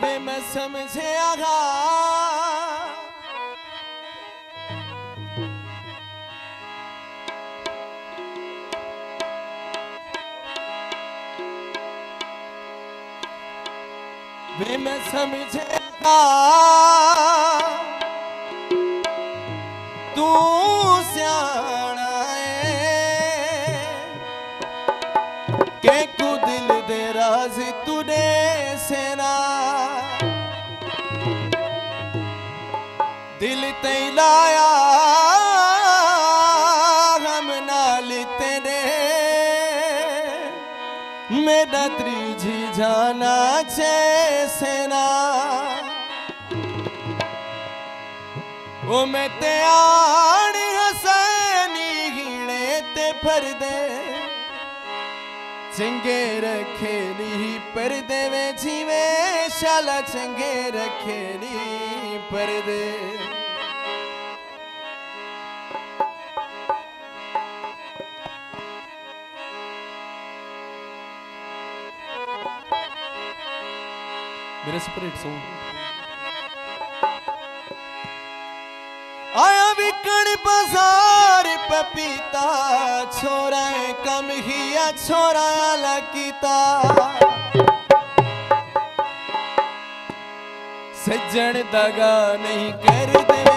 बे मैं समझे आगा वे मैं समझेगा तू सियाना है के कु दिल दे राज तुने सेना दिल ते लाया हम नाल तेरे मेरा त्रीजी जाना छे सेना ओ मैं ते आनी हसैनी गिणे ते भर दे चंगे रखे नी पर दे वे जीवे शाला चंगे रखे नी पर दे मेरे सुपरहिट सॉन्ग आया विकण बाजार पपीता छोरा कम हिया छोरा लकीता सज्जन दगा नहीं कर दे